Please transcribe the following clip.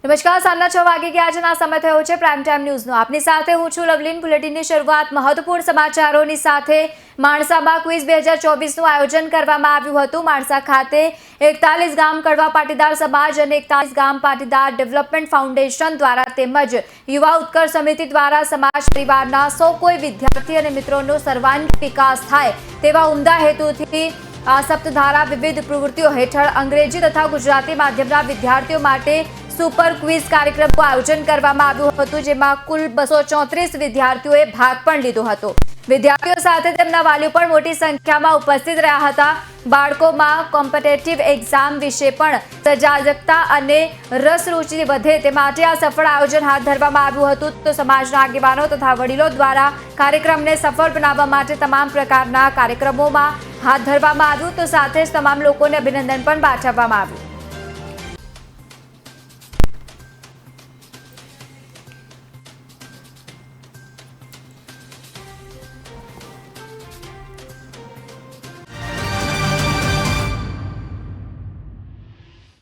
નમસ્કાર, સાંજના 6 વાગે કે આજના સમય થયો છે પ્રાઇમ ટાઈમ ન્યૂઝનો। આપની સાથે હું છું લવલીન। બુલેટિનની શરૂઆત મહત્વપૂર્ણ સમાચારોની સાથે। માણસામાં ક્વિઝ 2024નું આયોજન કરવામાં આવ્યું હતું। માણસા ખાતે 41 ગામ કડવા પાટીદાર સમાજ અને 41 ગામ પાટીદાર ડેવલપમેન્ટ ફાઉન્ડેશન દ્વારા તેમજ યુવા ઉત્કર્ષ સમિતિ દ્વારા સમાજ પરિવારના સૌ કોઈ વિદ્યાર્થી અને મિત્રોનો સર્વાંગી વિકાસ થાય તેવા ઉમદા હેતુથી આ સપ્તધારા વિવિધ પ્રવૃત્તિઓ હેઠળ અંગ્રેજી તથા ગુજરાતી માધ્યમના વિદ્યાર્થીઓ માટે સુપર ક્વિઝ કાર્યક્રમનું આયોજન કરવામાં આવ્યું હતું, જેમાં કુલ 234 વિદ્યાર્થીઓએ ભાગ પણ લીધો હતો। વિદ્યાર્થીઓ સાથે તેમના વાલીઓ પણ મોટી સંખ્યામાં ઉપસ્થિત રહ્યા હતા। બાળકોમાં કોમ્પિટિટિવ એક્ઝામ વિશે પણ સજાગતા અને રસ રૂચિ વધે તે માટે આ સફળ આયોજન હાથ ધરવામાં આવ્યું હતું। તો સમાજના આગેવાનો તથા વડીલો દ્વારા કાર્યક્રમને સફળ બનાવવા માટે તમામ પ્રકારના કાર્યક્રમોમાં હાથ ધરવામાં આવ્યું। તો સાથે જ તમામ લોકોને અભિનંદન પણ પાઠવવામાં આવ્યું।